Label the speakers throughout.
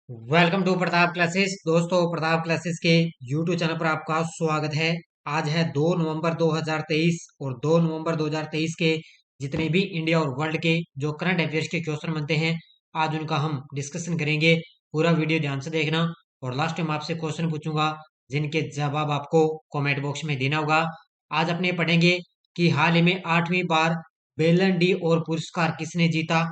Speaker 1: Welcome to Pratap classes. दोस्तों, Pratap classes के YouTube channel पर आपका स्वागत है। आज है 2 नवंबर 2023 और 2 नवंबर 2023 के जितने भी इंडिया और वर्ल्ड के जो करंट अफेयर्स के क्वेश्चन बनते हैं, आज उनका हम डिस्कशन करेंगे। पूरा वीडियो ध्यान से देखना और लास्ट में आपसे क्वेश्चन पूछूंगा जिनके जवाब आपको कमेंट बॉक्स में देना होगा। आज अपने पढ़ेंगे कि हाल ही में 8वीं बार बेलन डी और पुरस्कार किसने जीता।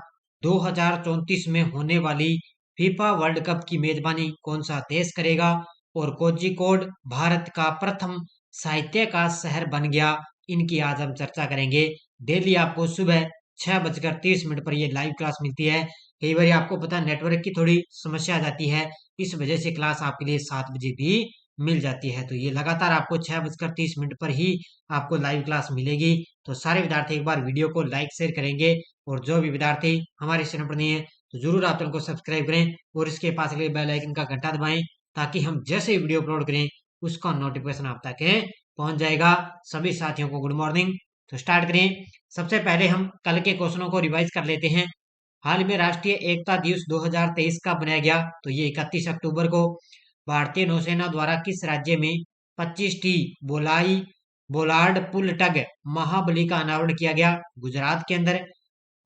Speaker 1: 2034 में होने वाली फीफा वर्ल्ड कप की मेजबानी कौन सा देश करेगा और कोझिकोड भारत का प्रथम साहित्य का शहर बन गया। इनकी आज हम चर्चा करेंगे। डेली आपको सुबह 6:30 पर ये लाइव क्लास मिलती है। कई बार आपको पता है नेटवर्क की थोड़ी समस्या आ जाती है, इस वजह से क्लास आपके लिए 7 बजे भी मिल जाती है। तो ये लगातार आपको 6:30 पर ही आपको लाइव क्लास मिलेगी। तो सारे विद्यार्थी एक बार वीडियो को लाइक शेयर करेंगे और जो भी विद्यार्थी हमारे चैनल पर नहीं है तो जरूर आप चैनल को सब्सक्राइब करें और इसके पास लगे बेल आइकन का घंटा दबाएं ताकि हम जैसे ही वीडियो अपलोड करें उसका नोटिफिकेशन आप तक पहुंच जाएगा। सभी साथियों को गुड मॉर्निंग। तो स्टार्ट करें। सबसे पहले हम कल के क्वेश्चनों को रिवाइज कर लेते हैं। हाल में राष्ट्रीय एकता दिवस 2023 का बनाया गया, तो ये 31 अक्टूबर को भारतीय नौसेना द्वारा किस राज्य में 25 टी बोलाई बोलार्ड पुल टग महाबली का अनावरण किया गया? गुजरात के अंदर।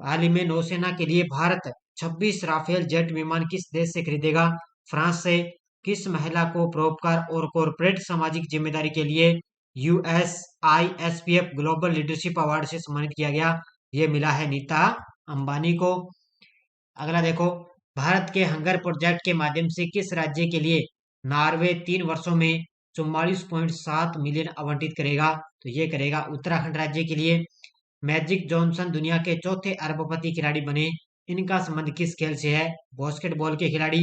Speaker 1: हाल ही में नौसेना के लिए भारत 26 राफेल जेट विमान किस देश से खरीदेगा? फ्रांस से। किस महिला को परोपकार और कॉरपोरेट सामाजिक जिम्मेदारी के लिए USISPF ग्लोबल लीडरशिप अवार्ड से सम्मानित किया गया? ये मिला है नीता अंबानी को। अगला देखो, भारत के हंगर प्रोजेक्ट के माध्यम से किस राज्य के लिए नॉर्वे 3 वर्षों में 44.7 मिलियन आवंटित करेगा? तो ये करेगा उत्तराखंड राज्य के लिए। मैजिक जॉनसन दुनिया के चौथे अरबपति खिलाड़ी बने, इनका संबंध किस खेल से है? बास्केटबॉल के खिलाड़ी।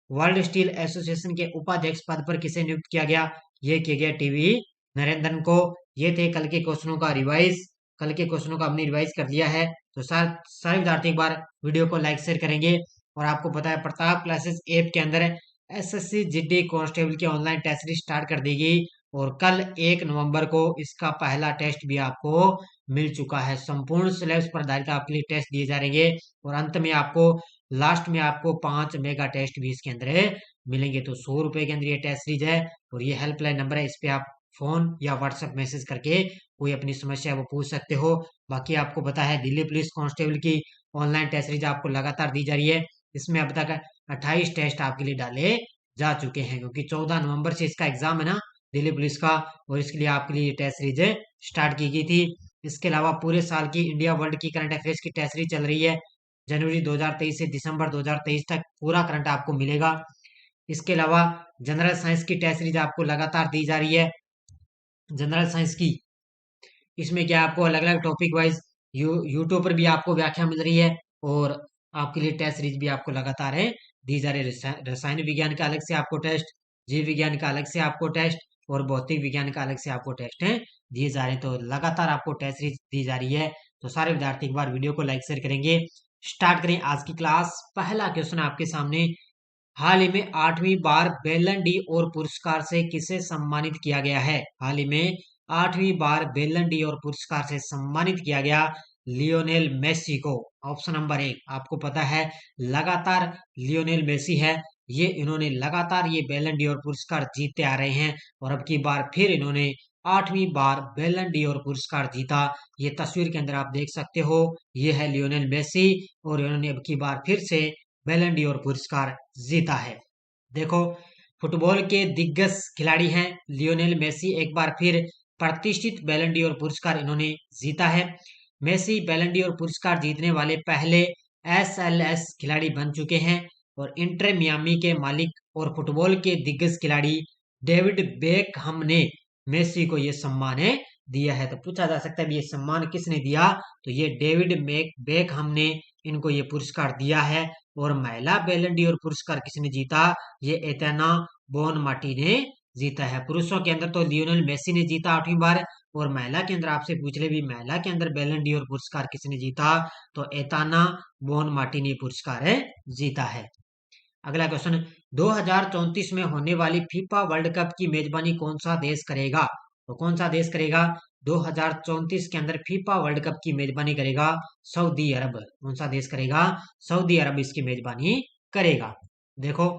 Speaker 1: वर्ल्ड स्टील एसोसिएशन के उपाध्यक्ष पद पर किसे नियुक्त किया गया? ये किया गया टीवी नरेंद्रन को। ये थे कल के क्वेश्चनों का रिवाइज। कल के क्वेश्चनों का हमने रिवाइज कर लिया है। तो सारे विद्यार्थी एक बार वीडियो को लाइक शेयर करेंगे। और आपको पता है प्रताप क्लासेस ऐप के अंदर SSC GD कांस्टेबल की ऑनलाइन टेस्ट सीरीज स्टार्ट कर दी गई और कल 1 नवंबर को इसका पहला टेस्ट भी आपको मिल चुका है। संपूर्ण सिलेबस पर आधारित आपके लिए टेस्ट दिए जा रहे हैं और अंत में आपको लास्ट में आपको 5 मेगा टेस्ट भी इसके अंदर मिलेंगे। तो 100 रुपए के अंदर ये टेस्ट सीरीज है और ये हेल्पलाइन नंबर है, इस पे आप फोन या व्हाट्सएप मैसेज करके कोई अपनी समस्या वो पूछ सकते हो। बाकी आपको पता है दिल्ली पुलिस कांस्टेबल की ऑनलाइन टेस्ट सीरीज आपको लगातार दी जा रही है। इसमें अब तक 28 टेस्ट आपके लिए डाले जा चुके हैं क्योंकि 14 नवंबर से इसका एग्जाम है ना दिल्ली पुलिस का, और इसके लिए आपके लिए टेस्ट सीरीज स्टार्ट की गई थी। इसके अलावा पूरे साल की इंडिया वर्ल्ड की करंट अफेयर्स की टेस्ट सीरीज चल रही है। जनवरी 2023 से दिसंबर 2023 तक पूरा करंट आपको मिलेगा। इसके अलावा जनरल साइंस की टेस्ट सीरीज आपको लगातार दी जा रही है। जनरल साइंस की इसमें क्या आपको अलग अलग टॉपिक वाइज यूट्यूब पर भी आपको व्याख्या मिल रही है और आपके लिए टेस्ट सीरीज भी आपको लगातार है दी जा रही है। रसायन विज्ञान का अलग से आपको टेस्ट, जीव विज्ञान का अलग से आपको टेस्ट और भौतिक विज्ञान का अलग से आपको टेस्ट है दिए जा रहे हैं। तो लगातार आपको टेस्ट सीरीज दी जा रही है। तो सारे विद्यार्थी एक बार वीडियो को लाइक शेयर करेंगे। स्टार्ट करें आज की क्लास। पहला क्वेश्चन आपके सामने, हाल ही में 8वीं बार बेलन डी और पुरस्कार से किसे सम्मानित किया गया है? हाल ही में 8वीं बार बेलन डी और पुरस्कार से सम्मानित किया गया लियोनेल मेसी को। ऑप्शन नंबर 1 आपको पता है लगातार लियोनेल मेसी है। ये इन्होंने लगातार ये बेलन डी और पुरस्कार जीतते आ रहे हैं और अब की बार फिर इन्होंने 8वीं बार बेलन डी और पुरस्कार जीता। ये तस्वीर के अंदर आप देख सकते हो, ये है लियोनेल मेसी और इन्होंने अब की बार फिर से बैलन डी और पुरस्कार जीता है। देखो, फुटबॉल के दिग्गज खिलाड़ी हैं लियोनेल मेसी, एक बार फिर प्रतिष्ठित बैलन डी और पुरस्कार इन्होंने जीता है। मेसी बैलन डी और पुरस्कार जीतने वाले पहले MLS खिलाड़ी बन चुके हैं और इंटर मियामी के मालिक और फुटबॉल के दिग्गज खिलाड़ी डेविड बेकहम ने मेसी को यह सम्मान दिया है। तो पूछा जा सकता है ये सम्मान किसने दिया? तो ये डेविड बेकहम ने इनको ये पुरस्कार दिया है। और महिला बैलन डी और पुरस्कार किसने जीता? ये एथेना बोनमाटी ने जीता है। पुरुषों के अंदर तो लियोनेल मेसी ने जीता 8वीं बार और महिला के अंदर आपसे पूछ ले भी महिला के अंदर बैलन डी और पुरस्कार किसने जीता? तो एथाना बोनमाटी ने पुरस्कार जीता है। अगला क्वेश्चन, 2034 में होने वाली फीफा वर्ल्ड कप की मेजबानी कौन सा देश करेगा? तो कौन सा देश करेगा 2034 के अंदर फीफा वर्ल्ड कप की मेजबानी करेगा? सऊदी अरब। कौन सा देश करेगा? सऊदी अरब इसकी मेजबानी करेगा। देखो,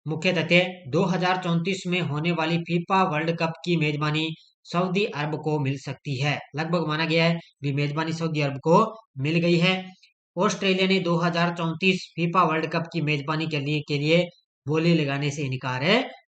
Speaker 1: मुख्य तथ्य 2034 में होने वाली फीफा वर्ल्ड कप की मेजबानी सऊदी अरब को मिल सकती है। लगभग माना गया है भी मेजबानी सऊदी अरब को मिल गई है। ऑस्ट्रेलिया ने 2034 फीफा वर्ल्ड कप की मेजबानी के लिए बोली लगाने से इनकार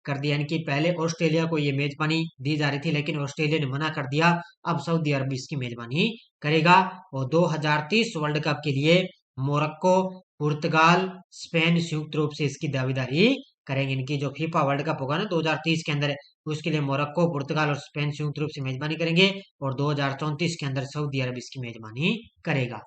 Speaker 1: कर दिया। यानी कि पहले ऑस्ट्रेलिया को ये मेजबानी दी जा रही थी, लेकिन ऑस्ट्रेलिया ने मना कर दिया। अब सऊदी अरब इसकी मेजबानी करेगा और 2030 वर्ल्ड कप के लिए मोरक्को, पुर्तगाल, स्पेन संयुक्त रूप से इसकी दावेदारी करेंगे। इनकी जो फीफा वर्ल्ड कप होगा ना 2030 के अंदर, उसके लिए मोरक्को, पुर्तगाल और स्पेन संयुक्त रूप से मेजबानी करेंगे और 2034 के अंदर सऊदी अरब इसकी मेजबानी करेगा।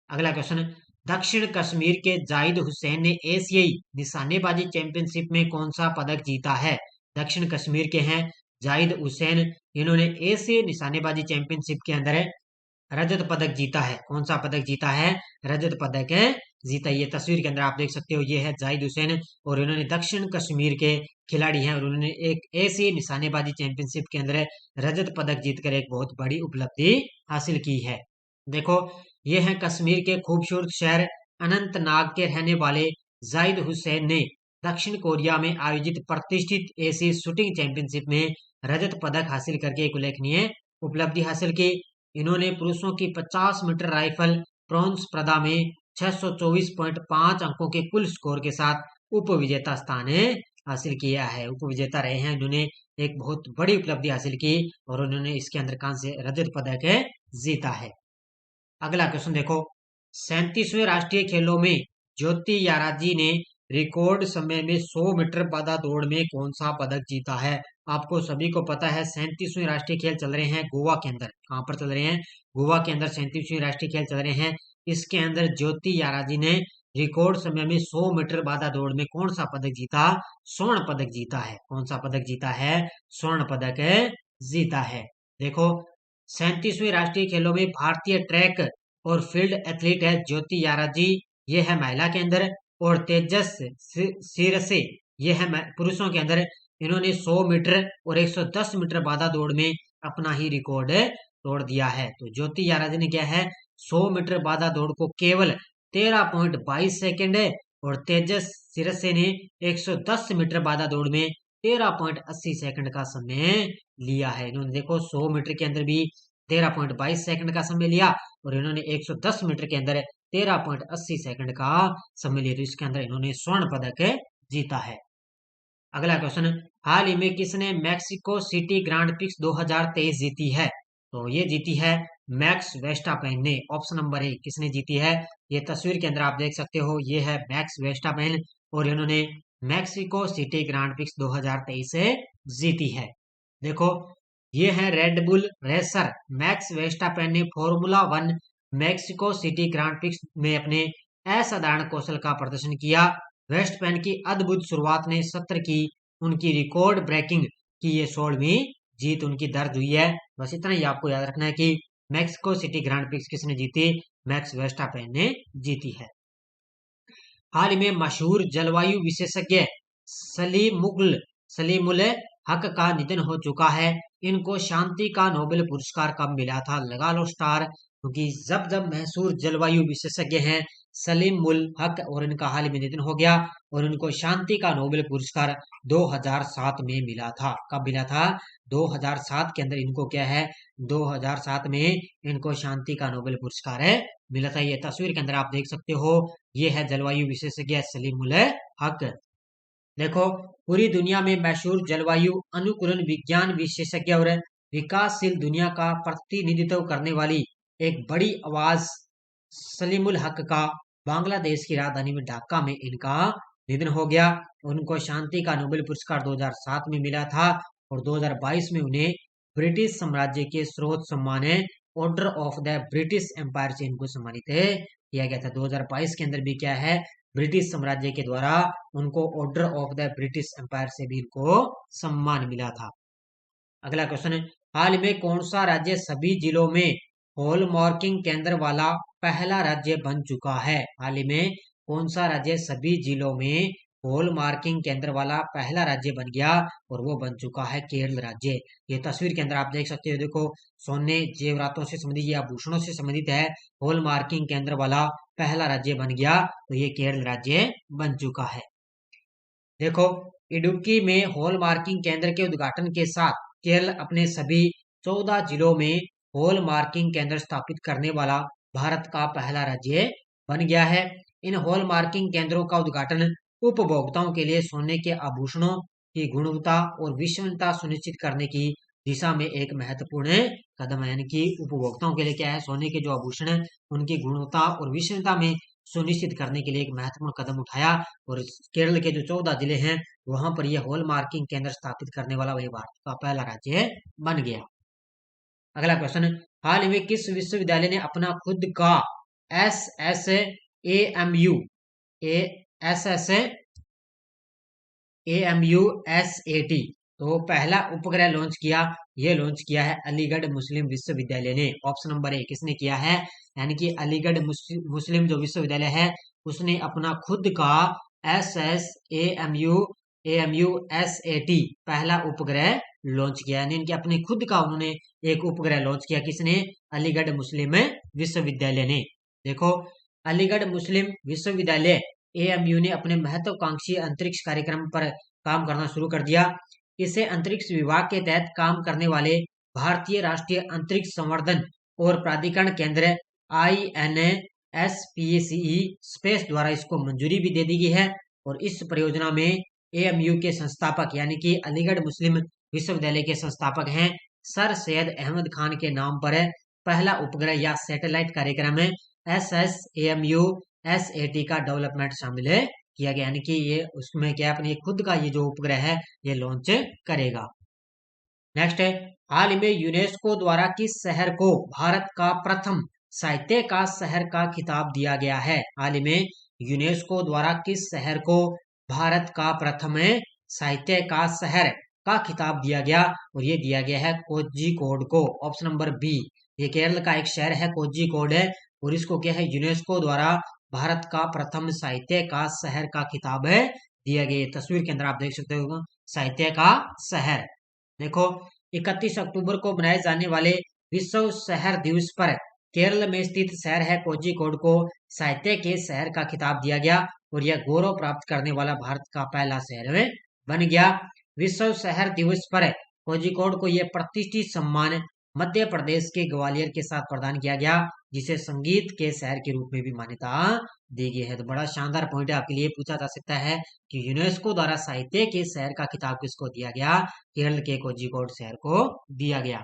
Speaker 1: अगला क्वेश्चन, दक्षिण कश्मीर के जाहिद हुसैन ने एशियाई निशानेबाजी चैंपियनशिप में कौन सा पदक जीता है? दक्षिण कश्मीर के हैं जाहिद हुसैन, इन्होंने एशियाई निशानेबाजी चैंपियनशिप के अंदर रजत पदक जीता है। कौन सा पदक जीता है? रजत पदक है जीता। ये तस्वीर के अंदर आप देख सकते हो, ये है जाहिद हुसैन और इन्होंने दक्षिण कश्मीर के खिलाड़ी हैं और उन्होंने एक एशियाई निशानेबाजी चैंपियनशिप के अंदर रजत पदक जीतकर एक बहुत बड़ी उपलब्धि हासिल की है। देखो, ये है कश्मीर के खूबसूरत शहर अनंतनाग के रहने वाले जाहिद हुसैन ने दक्षिण कोरिया में आयोजित प्रतिष्ठित एशियाई शूटिंग चैंपियनशिप में रजत पदक हासिल करके एक उल्लेखनीय उपलब्धि हासिल की। इन्होंने पुरुषों की 50 मीटर राइफल ब्रॉन्ज स्पर्धा में 624.5 अंकों के कुल स्कोर के साथ उप विजेता स्थान हासिल किया है। उप विजेता रहे हैं, इन्होंने एक बहुत बड़ी उपलब्धि हासिल की और उन्होंने इसके अंदर कांस्य रजत पदक जीता है। अगला क्वेश्चन देखो, 37वें राष्ट्रीय खेलों में ज्योति याराजी ने रिकॉर्ड समय में 100 मीटर बाधा दौड़ में कौन सा पदक जीता है? आपको सभी को पता है 37वें राष्ट्रीय खेल चल रहे हैं गोवा के अंदर। कहाँ पर चल रहे हैं? गोवा के अंदर 37वें राष्ट्रीय खेल चल रहे हैं। इसके अंदर ज्योति याराजी ने रिकॉर्ड समय में 100 मीटर बाधा दौड़ में कौन सा पदक जीता? स्वर्ण पदक जीता है। कौन सा पदक जीता है? स्वर्ण पदक जीता है। देखो, 37वें राष्ट्रीय खेलों में भारतीय ट्रैक और फील्ड एथलीट है ज्योति याराजी, ये है महिला के अंदर, और तेजस सिरसे, ये है पुरुषों के अंदर। इन्होंने 100 मीटर और 110 मीटर बाधा दौड़ में अपना ही रिकॉर्ड तोड़ दिया है। तो ज्योति याराजी ने क्या है, 100 मीटर बाधा दौड़ को केवल 13.22 सेकेंड और तेजस सिरसे ने 110 मीटर बाधा दौड़ में 13.80 सेकंड का समय लिया है। इन्होंने देखो 100 मीटर के अंदर भी 13.22 सेकंड का समय लिया और इन्होंने 110 मीटर के अंदर 13.80 सेकंड का समय लिया। तो इसके अंदर इन्होंने स्वर्ण पदक जीता है। अगला क्वेश्चन, हाल ही में किसने मैक्सिको सिटी ग्रांड प्रिक्स 2023 जीती है? तो ये जीती है मैक्स वेस्टापेन ने। ऑप्शन नंबर ए किसने जीती है? ये तस्वीर के अंदर आप देख सकते हो, ये है मैक्स वेस्टापेन और इन्होंने मैक्सिको सिटी ग्रांड प्रिक्स 2023 से जीती है। देखो, ये है रेड बुल रेसर मैक्स वेस्टापेन ने formula 1 Mexico city grand prix में अपने असाधारण कौशल का प्रदर्शन किया। वेस्टपेन की अद्भुत शुरुआत ने सत्र की उनकी रिकॉर्ड ब्रेकिंग की ये 16वीं जीत उनकी दर्ज हुई है। बस इतना ही आपको याद रखना है कि मैक्सिको सिटी ग्रांड प्रिक्स किसने जीती? मैक्स वेस्टापेन ने जीती है। हाल ही में मशहूर जलवायु विशेषज्ञ सलीमुल हक का निधन हो चुका है। इनको शांति का नोबेल पुरस्कार कब मिला था? लगा लो स्टार, क्योंकि जब जब मशहूर जलवायु विशेषज्ञ हैं सलीमुल हक और इनका हाल ही में निधन हो गया और इनको शांति का नोबेल पुरस्कार 2007 में मिला था। कब मिला था? 2007 के अंदर इनको क्या है, 2007 में इनको शांति का नोबेल पुरस्कार मिला था। ये तस्वीर के अंदर आप देख सकते हो, ये है जलवायु विशेषज्ञ सलीमुल हक। देखो, पूरी दुनिया में मशहूर जलवायु अनुकूलन विज्ञान विशेषज्ञ और विकासशील दुनिया का प्रतिनिधित्व करने वाली एक बड़ी आवाज सलीमुल हक का बांग्लादेश की राजधानी में ढाका में इनका निधन हो गया। उनको शांति का नोबेल पुरस्कार 2007 में मिला था और 2022 में उन्हें ब्रिटिश साम्राज्य के सर्वोच्च सम्मान order of the British empire से इनको सम्मानित किया गया था। 2022 के अंदर भी क्या है, ब्रिटिश साम्राज्य के द्वारा उनको order of the British empire से भी इनको सम्मान मिला था। अगला क्वेश्चन है, हाल में कौन सा राज्य सभी जिलों में हॉलमार्किंग केंद्र वाला पहला राज्य बन चुका है? हाल ही में कौन सा राज्य सभी जिलों में हॉलमार्किंग केंद्र वाला पहला राज्य बन गया और वो बन चुका है केरल राज्य। ये तस्वीर के अंदर आप देख सकते हो, देखो सोने जेवरातों से संबंधित या आभूषणों से संबंधित है, हॉलमार्किंग केंद्र वाला पहला राज्य बन गया तो ये केरल राज्य बन चुका है। देखो, इडुक्की में हॉल मार्किंग केंद्र के उद्घाटन के साथ केरल अपने सभी 14 जिलों में हॉल मार्किंग केंद्र स्थापित करने वाला भारत का पहला राज्य बन गया है। इन हॉल मार्किंग केंद्रों का उद्घाटन उपभोक्ताओं के लिए सोने के आभूषणों की गुणवत्ता और विश्वसनीयता सुनिश्चित करने की दिशा में एक महत्वपूर्ण कदम है। यानी कि उपभोक्ताओं के लिए क्या है, सोने के जो आभूषण है उनकी गुणवत्ता और विश्वसनीयता में सुनिश्चित करने के लिए एक महत्वपूर्ण कदम उठाया। और केरल के जो 14 जिले हैं वहां पर यह हॉल मार्किंग केंद्र स्थापित करने वाला वही भारत का पहला राज्य बन गया। अगला क्वेश्चन, हाल ही में किस विश्वविद्यालय ने अपना खुद का S S A M U S S AMU SAT तो पहला उपग्रह लॉन्च किया? ये लॉन्च किया है अलीगढ़ मुस्लिम विश्वविद्यालय ने। ऑप्शन नंबर ए किसने किया है? यानी कि अलीगढ़ मुस्लिम जो विश्वविद्यालय है उसने अपना खुद का AMU SAT पहला उपग्रह लॉन्च किया। यानी इनके अपने खुद का उन्होंने एक उपग्रह लॉन्च किया। किसने? अलीगढ़ मुस्लिम विश्वविद्यालय ने। देखो, अलीगढ़ मुस्लिम विश्वविद्यालय AMU ने अपने महत्वाकांक्षी अंतरिक्ष कार्यक्रम पर काम करना शुरू कर दिया। इसे अंतरिक्ष विभाग के तहत काम करने वाले भारतीय राष्ट्रीय अंतरिक्ष संवर्धन और प्राधिकरण केंद्र INSPCE स्पेस द्वारा इसको मंजूरी भी दे दी गई है। और इस परियोजना में AMU के संस्थापक यानी कि अलीगढ़ मुस्लिम विश्वविद्यालय के संस्थापक हैं सर सैयद अहमद खान के नाम पर पहला उपग्रह या सैटेलाइट कार्यक्रम है SSAMU SAT का डेवलपमेंट शामिल किया गया। यानी कि ये उसमें क्या अपने खुद का ये जो उपग्रह है ये लॉन्च करेगा। नेक्स्ट है, हाल ही में यूनेस्को द्वारा किस शहर को भारत का प्रथम साहित्य का शहर का खिताब दिया गया है? हाल ही में यूनेस्को द्वारा किस शहर को भारत का प्रथम साहित्य का शहर का खिताब दिया गया? और ये दिया गया है कोझिकोड को। ऑप्शन नंबर बी, ये केरल का एक शहर है कोझिकोड है और इसको क्या है यूनेस्को द्वारा भारत का प्रथम साहित्य का शहर का खिताब दिया गया। तस्वीर के अंदर आप देख सकते हो साहित्य का शहर। देखो, 31 अक्टूबर को मनाए जाने वाले विश्व शहर दिवस पर केरल में स्थित शहर है कोझिकोड को साहित्य के शहर का खिताब दिया गया और यह गौरव प्राप्त करने वाला भारत का पहला शहर बन गया। विश्व शहर दिवस पर कोझिकोड को यह प्रतिष्ठित सम्मान मध्य प्रदेश के ग्वालियर के साथ प्रदान किया गया जिसे संगीत के शहर के रूप में भी मान्यता दी गई है। तो बड़ा शानदार पॉइंट आपके लिए पूछा जा सकता है कि यूनेस्को द्वारा साहित्य के शहर का खिताब किसको दिया गया? केरल के कोझिकोड शहर को दिया गया।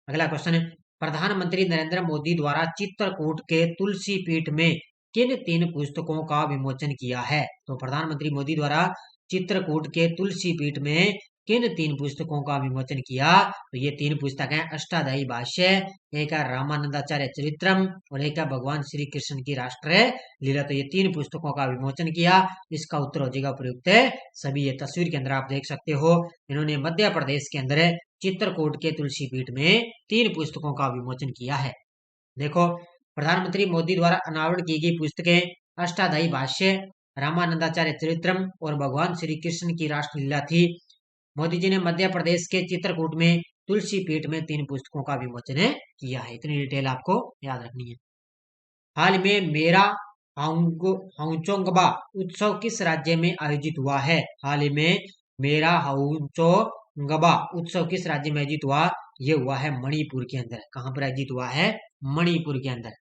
Speaker 1: अगला क्वेश्चन, प्रधानमंत्री नरेंद्र मोदी द्वारा चित्रकूट के तुलसी पीठ में किन 3 पुस्तकों का विमोचन किया है? तो प्रधानमंत्री मोदी द्वारा चित्रकूट के तुलसी पीठ में किन 3 पुस्तकों का विमोचन किया? तो ये 3 पुस्तक हैं अष्टाध्यायी भाष्य, एक है रामानंदाचार्य चरित्रम और एक है भगवान श्री कृष्ण की राष्ट्र लीला। तो ये 3 पुस्तकों का विमोचन किया। इसका उत्तर हो जाएगा प्रयुक्त सभी। ये तस्वीर के अंदर आप देख सकते हो इन्होंने मध्य प्रदेश के अंदर चित्रकूट के तुलसी पीठ में 3 पुस्तकों का विमोचन किया है। देखो, प्रधानमंत्री मोदी द्वारा अनावरण की गई पुस्तकें अष्टाध्यायी भाष्य, रामानंदाचार्य चरित्रम और भगवान श्री कृष्ण की राष्ट्रलीला थी। मोदी जी ने मध्य प्रदेश के चित्रकूट में तुलसी पीठ में 3 पुस्तकों का विमोचन किया है। इतनी डिटेल आपको याद रखनी है। हाल में मेरा हाउचोंगबा उत्सव किस राज्य में आयोजित हुआ है? हाल ही में मेरा हाउचोंगबा उत्सव किस राज्य में आयोजित हुआ? ये हुआ है मणिपुर के अंदर। कहां पर आयोजित हुआ है? मणिपुर के अंदर।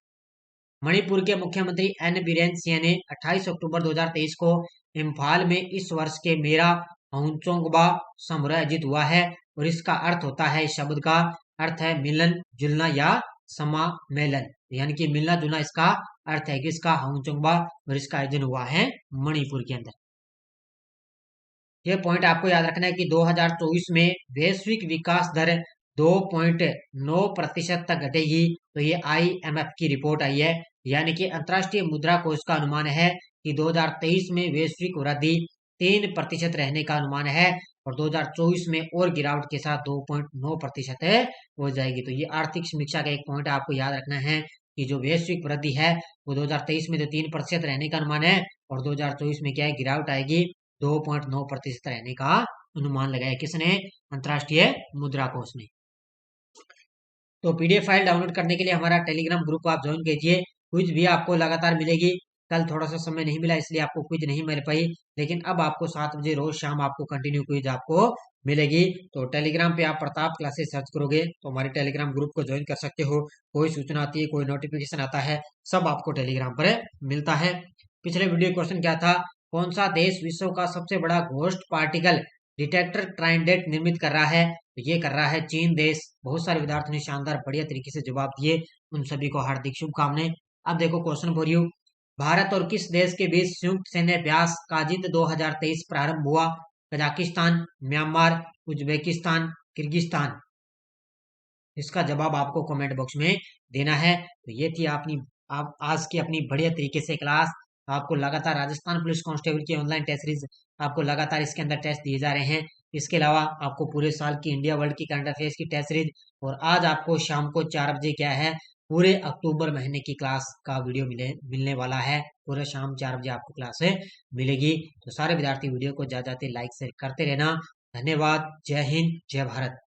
Speaker 1: मणिपुर के मुख्यमंत्री एन बीरेन सिंह ने 28 अक्टूबर 2023 को इम्फाल में इस वर्ष के मेरा हाउचोंगबा समारोह आयोजित हुआ है और इसका अर्थ होता है, इस शब्द का अर्थ है मिलन जुलना या समामेलन। यानी कि मिलना जुलना इसका अर्थ है कि इसका हाउचोंगबा और इसका आयोजन हुआ है मणिपुर के अंदर। ये पॉइंट आपको याद रखना है कि 2024 में वैश्विक विकास दर 2.9% तक घटेगी। तो ये IMF की रिपोर्ट आई है। यानी कि अंतर्राष्ट्रीय मुद्रा कोष का अनुमान है कि 2023 में वैश्विक वृद्धि 3% रहने का अनुमान है और 2024 में और गिरावट के साथ 2.9% हो जाएगी। तो ये आर्थिक समीक्षा का एक पॉइंट आपको याद रखना है कि जो वैश्विक वृद्धि है वो 2023 में तो 3% रहने का अनुमान है और 2024 में क्या है, गिरावट आएगी, 2.9% रहने का अनुमान लगाया किसने? अंतर्राष्ट्रीय मुद्रा कोष ने। तो PDF फाइल डाउनलोड करने के लिए हमारा टेलीग्राम ग्रुप आप ज्वाइन कीजिए। क्विज भी आपको लगातार मिलेगी। कल थोड़ा सा समय नहीं मिला इसलिए आपको क्विज नहीं मिल पाई, लेकिन अब आपको 7 बजे रोज शाम आपको कंटिन्यू क्विज आपको मिलेगी। तो टेलीग्राम पे आप प्रताप क्लासेस सर्च करोगे तो हमारे टेलीग्राम ग्रुप को ज्वाइन कर सकते हो। कोई सूचना आती है, कोई नोटिफिकेशन आता है, सब आपको टेलीग्राम पर मिलता है। पिछले वीडियो क्वेश्चन क्या था, कौन सा देश विश्व का सबसे बड़ा घोस्ट पार्टिकल डिटेक्टर ट्राइडेंट निर्मित कर रहा है? तो ये कर रहा है चीन देश। बहुत सारे विद्यार्थियों ने शानदार बढ़िया तरीके से जवाब दिए, उन सभी को हार्दिक शुभकामनाएं। अब देखो क्वेश्चन फॉर यू, भारत और किस देश के बीच संयुक्त सैन्य अभ्यास काजिंद 2023 प्रारंभ हुआ? Kazakhstan, Myanmar, Uzbekistan, Kyrgyzstan. इसका जवाब आपको कमेंट बॉक्स में देना है। तो ये थी अपनी आप आज की अपनी बढ़िया तरीके से क्लास। आपको लगातार राजस्थान पुलिस कांस्टेबल की ऑनलाइन टेस्ट सीरीज आपको लगातार इसके अंदर टेस्ट दिए जा रहे हैं। इसके अलावा आपको पूरे साल की इंडिया वर्ल्ड की करंट अफेयर्स की टेस्ट सीरीज, और आज आपको शाम को 4 बजे क्या है, पूरे अक्टूबर महीने की क्लास का वीडियो मिलने वाला है। पूरे शाम 4 बजे आपको क्लास मिलेगी। तो सारे विद्यार्थी वीडियो को ज्यादा लाइक शेयर करते रहना। धन्यवाद। जय हिंद, जय भारत।